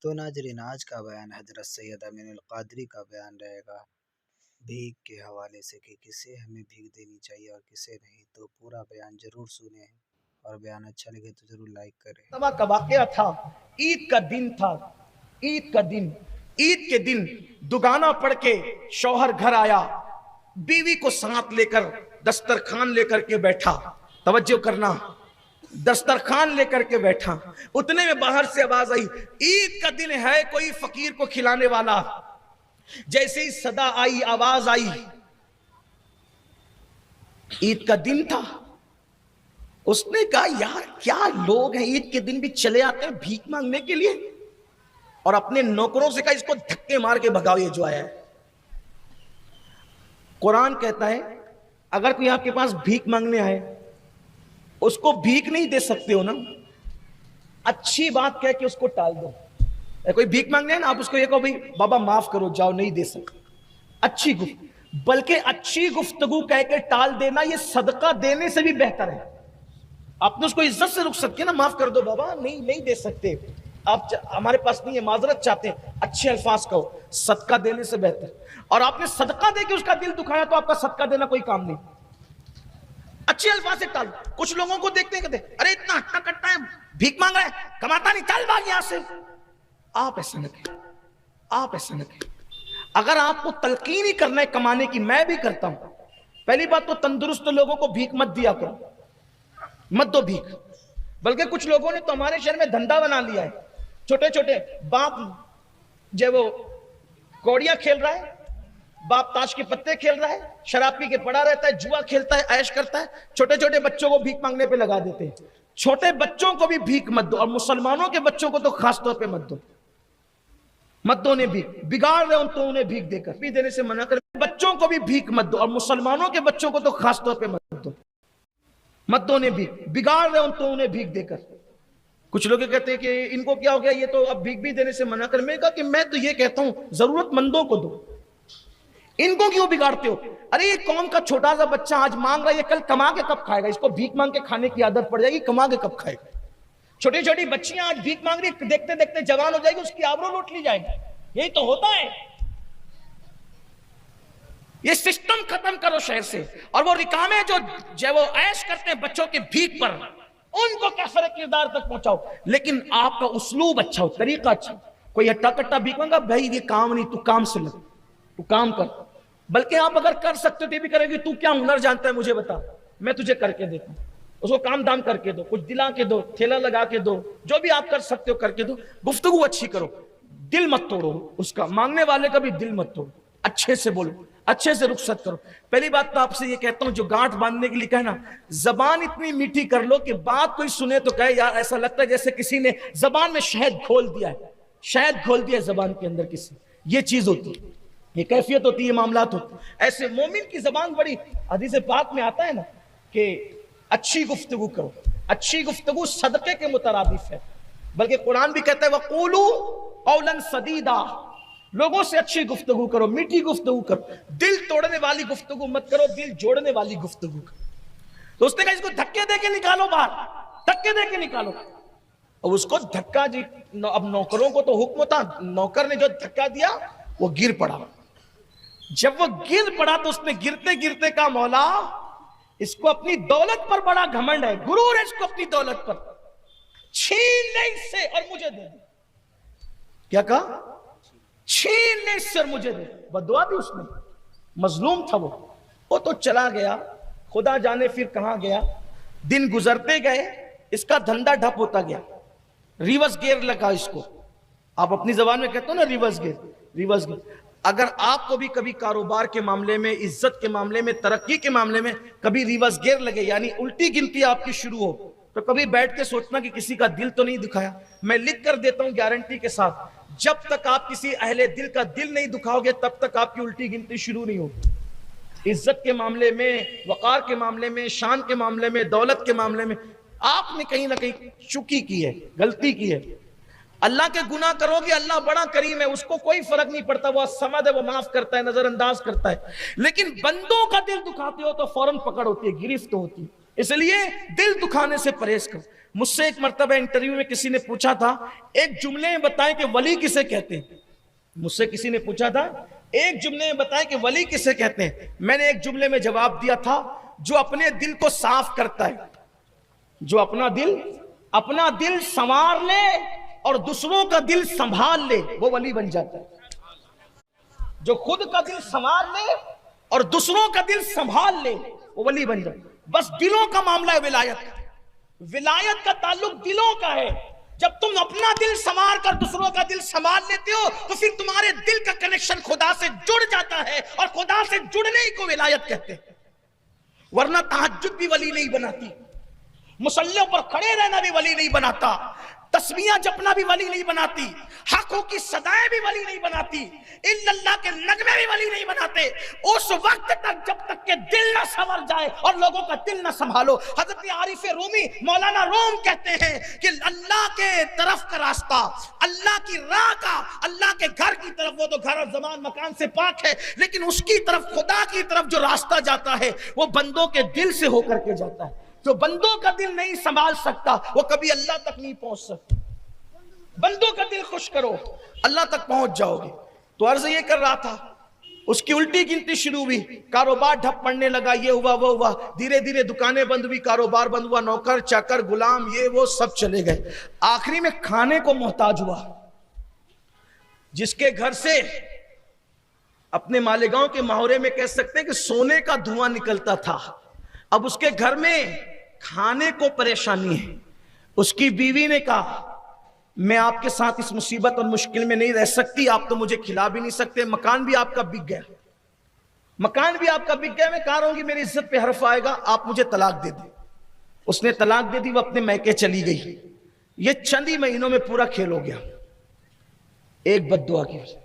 تو ناظرین، آج کا بیان حضرت سید امین القادری کا بیان رہے گا بھیک کے حوالے سے کہ کسے ہمیں بھیک دینی چاہیے اور کسے نہیں۔ تو پورا بیان ضرور سنیں اور بیان اچھا لگے تو ضرور لائک کریں۔ کا واقعہ تھا، عید کا دن تھا، عید کے دن دگانا پڑھ کے شوہر گھر آیا، بیوی کو ساتھ لے کر دسترخوان لے کر کے بیٹھا، توجہ کرنا، دسترخوان لے کر کے بیٹھا، اتنے میں باہر سے آواز آئی، عید کا دن ہے کوئی فقیر کو کھلانے والا۔ جیسے ہی صدا آئی، آواز آئی، عید کا دن تھا، اس نے کہا یار کیا لوگ ہیں عید کے دن بھی چلے آتے ہیں بھیک مانگنے کے لیے، اور اپنے نوکروں سے کہا اس کو دھکے مار کے بھگاؤ یہ جو آیا ہے۔ قرآن کہتا ہے اگر کوئی آپ کے پاس بھیک مانگنے آئے اس کو بھیک نہیں دے سکتے ہو نا، اچھی بات کہہ کے اس کو ٹال دو۔ کوئی بھیک مانگنے ہے نا، آپ اس کو یہ کہو بھائی بابا معاف کرو جاؤ نہیں دے سکتے، اچھی بلکہ اچھی گفتگو کہہ کے ٹال دینا یہ صدقہ دینے سے بھی بہتر ہے۔ آپ نے اس کو عزت سے رخصت کیا نا، معاف کر دو بابا نہیں دے سکتے، آپ ہمارے پاس نہیں ہے، معذرت چاہتے ہیں، اچھے الفاظ کہو، صدقہ دینے سے بہتر۔ اور آپ نے صدقہ دے کے اس کا دل دکھایا تو آپ کا صدقہ دینا کوئی کام نہیں، اچھے الفاظ سے ٹال۔ کچھ لوگوں کو دیکھتے ہیں کہتے ہیں ارے اتنا ہٹا کٹا ہے، بھیک مانگ رہا ہے، کماتا نہیں، چل بھاگ یہاں سے۔ آپ ایسا نہ کہیں، آپ ایسا نہ کہیں۔ اگر آپ کو تلقین ہی کرنا ہے کمانے کی، میں بھی کرتا ہوں، پہلی بات تو تندرست لوگوں کو بھیک مت دیا کرو، مت دو بھیک۔ بلکہ کچھ لوگوں نے تو ہمارے شہر میں دھندا بنا لیا ہے، چھوٹے چھوٹے باپ جو وہ کوڑیاں کھیل رہا ہے، باپ تاش کے پتے کھیل رہا ہے، شراب پی کے پڑا رہتا ہے، جوا کھیلتا ہے، عیش کرتا ہے، چھوٹے چھوٹے بچوں کو بھیک مانگنے پہ لگا دیتے ہیں۔ چھوٹے بچوں کو بھی بھیک مت دو، اور مسلمانوں کے بچوں کو تو خاص طور پہ مت دو، مت دو انہیں بھیک، بگاڑ رہے ہوں تو انہیں بھیک دے کر بھی دینے سے منع کر۔ بچوں کو بھی بھیک مت دو، اور مسلمانوں کے بچوں کو تو خاص طور پہ مت دو، مت دو انہیں بھیک، بگاڑ رہے ہوں تو انہیں بھیک دے کر۔ کچھ لوگ کہتے ہیں کہ ان کو کیا ہو گیا، یہ تو اب بھیک بھی دینے سے منع کر۔ میں کہا کہ میں تو یہ کہتا ہوں ضرورت مندوں کو دو، ان کو کیوں بگاڑتے ہو؟ ارے یہ قوم کا چھوٹا سا بچہ آج مانگ رہا ہے، یہ کل کما کے کب کھائے گا؟ اس کو بھیک مانگ کے کھانے کی عادت پڑ جائے گی، کما کے کب کھائے گا؟ چھوٹی چھوٹی بچیاں آج بھیک مانگ رہی، دیکھتے دیکھتے جوان ہو جائے گی، اس کی آبرو لوٹ لی جائے گی۔ یہی تو ہوتا ہے۔ یہ سسٹم ختم کرو شہر سے۔ اور وہ رکامے جو وہ عیش کرتے ہیں بچوں کے بھیک پر، ان کو کیفر کردار تک پہنچاؤ، لیکن آپ کا اسلوب اچھا ہو، طریقہ اچھا ہو۔ کوئی ہٹا کٹا بھیک مانگا، بھائی یہ کام نہیں، تو کام سے لگ، تو کام کر۔ بلکہ آپ اگر کر سکتے ہو تو بھی کرے گی، تو کیا ہنر جانتا ہے مجھے بتا، میں تجھے کر کے دیتا ہوں۔ اس کو کام دام کر کے دو، کچھ دلا کے دو، ٹھیلا لگا کے دو، جو بھی آپ کر سکتے ہو کر کے دو۔ گفتگو اچھی کرو، دل مت توڑو اس کا، مانگنے والے کا بھی دل مت توڑو، اچھے سے بولو، اچھے سے رخصت کرو۔ پہلی بات تو آپ سے یہ کہتا ہوں جو گانٹھ باندھنے کے لیے کہنا، زبان اتنی میٹھی کر لو کہ بات کوئی سنے تو کہے یار ایسا لگتا ہے جیسے کسی نے زبان میں شہد گھول دیا ہے، شہد گھول دیا ہے زبان کے اندر کسی۔ یہ چیز ہوتی ہے، یہ کیفیت ہوتی ہے، یہ معاملات ہوتے ہیں۔ ایسے مومن کی زبان بڑی، حدیث پاک میں آتا ہے نا کہ اچھی گفتگو کرو، اچھی گفتگو صدقے کے مترادف ہے۔ بلکہ قرآن بھی کہتا ہے وَقُولُوا قَوْلًا سَدِيدًا، لوگوں سے اچھی گفتگو کرو، میٹھی گفتگو کرو، دل توڑنے والی گفتگو مت کرو، دل جوڑنے والی گفتگو کرو۔ تو اس نے کہا اس کو دھکے دے کے نکالو باہر، دھکے دے کے نکالو۔ اور اس کو دھکا جی، اب نوکروں کو تو حکم تھا، نوکر نے جو دھکا دیا وہ گر پڑا۔ جب وہ گر پڑا تو اس نے گرتے گرتے کہا مولا اس کو اپنی دولت پر بڑا گھمنڈ ہے، غرور ہے اس کو اپنی دولت پر، چھین لے اس سے اور مجھے دے دے۔ کیا کہا؟ چھین لے اس سے اور مجھے دے۔ بدعا دی اس نے، مظلوم تھا وہ تو چلا گیا، خدا جانے پھر کہاں گیا۔ دن گزرتے گئے، اس کا دھندا ڈھپ ہوتا گیا، ریورس گیئر لگا اس کو۔ آپ اپنی زبان میں کہتے ہو نا ریورس گیئر، ریورس گیئر۔ اگر آپ کو بھی کبھی کاروبار کے معاملے میں، عزت کے معاملے میں، ترقی کے معاملے میں کبھی ریورس گیئر لگے، یعنی الٹی گنتی آپ کی شروع ہو، تو کبھی بیٹھ کے سوچنا کہ کسی کا دل تو نہیں دکھایا۔ میں لکھ کر دیتا ہوں گارنٹی کے ساتھ، جب تک آپ کسی اہل دل کا دل نہیں دکھاؤ گے تب تک آپ کی الٹی گنتی شروع نہیں ہوگی۔ عزت کے معاملے میں، وقار کے معاملے میں، شان کے معاملے میں، دولت کے معاملے میں آپ نے کہیں نہ کہیں چوکی کی ہے، غلطی کی ہے۔ اللہ کے گناہ کرو گے، اللہ بڑا کریم ہے، اس کو کوئی فرق نہیں پڑتا، وہ سمد ہے، وہ معاف کرتا ہے، نظر انداز کرتا ہے۔ لیکن بندوں کا دل دکھاتے ہو تو فوراً پکڑ ہوتی ہے، گرفت ہوتی ہے۔ اس لیے دل دکھانے سے پرہیز کر. مجھ سے ایک مرتبہ انٹرویو میں کسی نے پوچھا تھا ایک جملے میں بتائیں کہ ولی کسے کہتے ہیں. مجھ سے کسی نے پوچھا تھا ایک جملے میں بتائیں کہ ولی کسے کہتے ہیں. میں نے ایک جملے میں جواب دیا تھا جو اپنے دل کو صاف کرتا ہے, جو اپنا دل سنوار لے اور دوسروں کا دل سنبھال لے, وہ ولی بن جاتا ہے. جو خود کا دل سنوار لے اور دوسروں کا دل سنبھال لے, وہ ولی بن جاتا ہے. بس دلوں کا معاملہ ہے ولایت. ولایت کا تعلق دلوں کا ہے. جب تم اپنا دل سنوار کر دوسروں کا دل سنبھال لیتے ہو تو پھر تمہارے دل کا کنیکشن خدا سے جڑ جاتا ہے, اور خدا سے جڑنے ہی کو ولایت کہتے ہیں. ورنہ تہجد بھی ولی نہیں بناتی, مصلیوں پر کھڑے رہنا بھی ولی نہیں بناتا, تسبیحاں جپنا بھی ولی نہیں بناتی, حقوں کی صدائیں بھی ولی نہیں بناتی, الا اللہ کے نغمے بھی ولی نہیں بناتے. اس وقت تک جب تک کہ دل نہ سنور جائے اور لوگوں کا دل نہ سنبھالو. حضرت عارف رومی مولانا روم کہتے ہیں کہ اللہ کے طرف کا راستہ, اللہ کی راہ کا, اللہ کے گھر کی طرف, وہ تو گھر اور زمان مکان سے پاک ہے, لیکن اس کی طرف, خدا کی طرف جو راستہ جاتا ہے وہ بندوں کے دل سے ہو کر کے جاتا ہے. جو بندوں کا دل نہیں سنبھال سکتا وہ کبھی اللہ تک نہیں پہنچ سکتا. بندوں کا دل خوش کرو, اللہ تک پہنچ جاؤ گے. تو عرض یہ کر رہا تھا, اس کی الٹی گنتی شروع ہوئی, کاروبار ڈھپ پڑنے لگا, یہ ہوا وہ ہوا, دھیرے دھیرے دکانیں بند ہوئی, کاروبار بند ہوا, نوکر چاکر غلام یہ وہ سب چلے گئے. آخری میں کھانے کو محتاج ہوا. جس کے گھر سے اپنے مالیگاؤں کے محاورے میں کہہ سکتے ہیں کہ سونے کا دھواں نکلتا تھا, اب اس کے گھر میں کھانے کو پریشانی ہے. اس کی بیوی نے کہا میں آپ کے ساتھ اس مصیبت اور مشکل میں نہیں رہ سکتی, آپ تو مجھے کھلا بھی نہیں سکتے, مکان بھی آپ کا بک گیا, میں کہہ رہا ہوں کہ میری عزت پہ حرف آئے گا, آپ مجھے طلاق دے دیں. اس نے طلاق دے دی, وہ اپنے میکے چلی گئی. یہ چند ہی مہینوں میں پورا کھیل ہو گیا ایک بد دعا کی وجہ سے.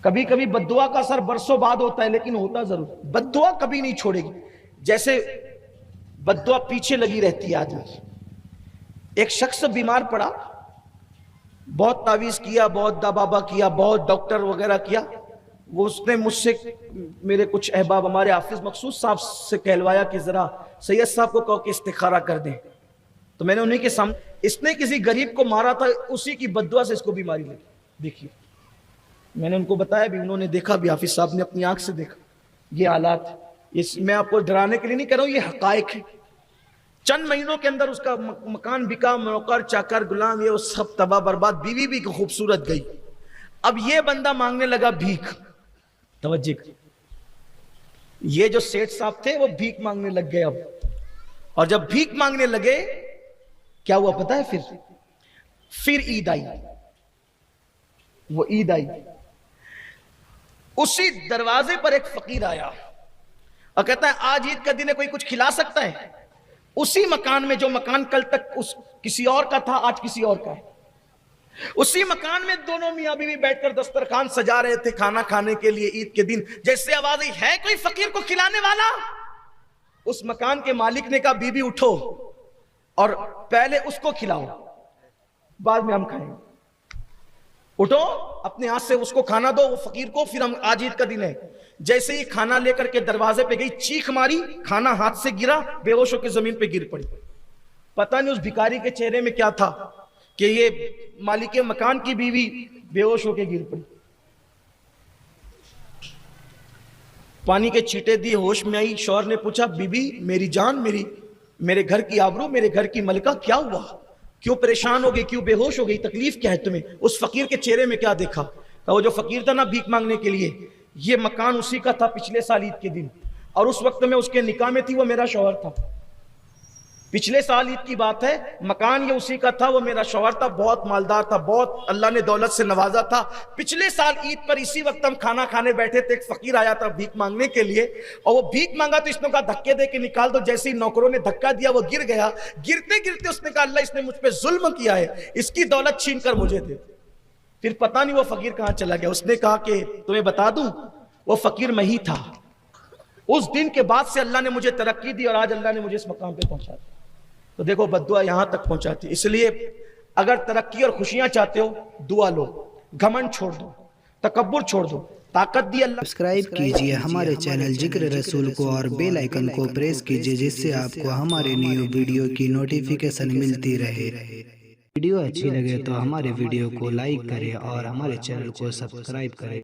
کبھی کبھی بد دعا کا اثر برسوں بعد ہوتا ہے, لیکن ہوتا ضرور. بد دعا کبھی نہیں چھوڑے گی, جیسے بد دعا پیچھے لگی رہتی ہے آدمی. ایک شخص بیمار پڑا, بہت تعویذ کیا, بہت دبابا کیا, بہت ڈاکٹر وغیرہ کیا. وہ اس نے مجھ سے, میرے کچھ احباب ہمارے حافظ مقصود صاحب سے کہلوایا کہ ذرا سید صاحب کو کہو کہ استخارہ کر دیں. تو میں نے انہیں کے سامنے, اس نے کسی غریب کو مارا تھا, اسی کی بد دعا سے اس کو بیماری لگی. دیکھیے میں نے ان کو بتایا بھی, انہوں نے دیکھا بھی, حافظ صاحب نے اپنی آنکھ سے دیکھا. یہ حالات, میں آپ کو ڈرانے کے لیے نہیں کہہ رہا ہوں, یہ حقائق ہے. چند مہینوں کے اندر اس کا مکان بکا, نوکر چاکر غلام یہ سب تباہ برباد, بیوی بھی خوبصورت گئی. اب یہ بندہ مانگنے لگا بھیک. توجہ, یہ جو سیٹھ صاحب تھے وہ بھیک مانگنے لگ گئے. اب اور جب بھیک مانگنے لگے کیا ہوا پتا ہے, پھر عید آئی. وہ عید آئی, اسی دروازے پر ایک فقیر آیا اور کہتا ہے آج عید کا دن ہے, کوئی کچھ کھلا سکتا ہے. اسی مکان میں, جو مکان کل تک کسی اور کا تھا آج کسی اور کا ہے, اسی مکان میں دونوں میاں بیوی بیٹھ کر دسترخوان سجا رہے تھے کھانا کھانے کے لیے عید کے دن. جیسے آواز آئی ہے کوئی فقیر کو کھلانے والا. اس مکان کے مالک نے کہا بی بی اٹھو اور پہلے اس کو کھلاؤ, بعد میں ہم کھائیں گے. اٹھو, اپنے ہاتھ سے اس کو کھانا دو, وہ فقیر کو, پھر ہم, آج عید کا دن ہے. جیسے ہی کھانا لے کر کے دروازے پہ گئی, چیخ ماری, کھانا ہاتھ سے گرا, بے ہوش ہو کے زمین پہ گر پڑی. پتہ نہیں اس بھکاری کے چہرے میں کیا تھا کہ یہ مالک مکان کی بیوی بے ہوش ہو کے گر پڑی. پانی کے چھینٹے دیے, ہوش میں آئی. شوہر نے پوچھا بی بی میری جان, میرے گھر کی آبرو, میرے گھر کی ملکہ, کیا ہوا, کیوں پریشان ہو گئی, کیوں بے ہوش ہو گئی, تکلیف کیا ہے تمہیں؟ اس فقیر کے چہرے میں کیا دیکھا؟ وہ جو فقیر تھا نا بھیک مانگنے کے لیے, یہ مکان اسی کا تھا پچھلے سال عید کے دن, اور اس وقت میں اس کے نکاح میں تھی, وہ میرا شوہر تھا. پچھلے سال عید کی بات ہے, مکان یہ اسی کا تھا, وہ میرا شوہر تھا, بہت مالدار تھا, بہت اللہ نے دولت سے نوازا تھا. پچھلے سال عید پر اسی وقت ہم کھانا کھانے بیٹھے تھے, ایک فقیر آیا تھا بھیک مانگنے کے لیے, اور وہ بھیک مانگا تو اس نے کہا دھکے دے کے نکال دو. جیسے ہی نوکروں نے دھکا دیا وہ گر گیا. گرتے گرتے اس نے کہا اللہ اس نے مجھ پہ ظلم کیا ہے, اس کی دولت چھین کر مجھے دے. پھر پتہ نہیں وہ فقیر کہاں چلا گیا. اس نے کہا کہ تمہیں بتا دوں وہ فقیر میں ہی تھا. اس دن کے بعد سے اللہ نے مجھے ترقی دی, اور آج اللہ نے مجھے اس مقام پہ پہنچا دیا. تو دیکھو بد دعا یہاں تک پہنچاتی. اس لیے اگر ترقی اور خوشیاں چاہتے ہو, دعا لو, گھمنڈ چھوڑ دو, تکبر چھوڑ دو, طاقت دی اللہ. سبسکرائب کیجئے ہمارے چینل ذکر رسول کو اور بیل آئیکن کو پریس کیجئے جس سے آپ کو ہمارے نیو ویڈیو کی نوٹیفیکیشن ملتی رہے. ویڈیو اچھی لگے تو ہمارے ویڈیو کو لائک کریں اور ہمارے چینل کو سبسکرائب کریں.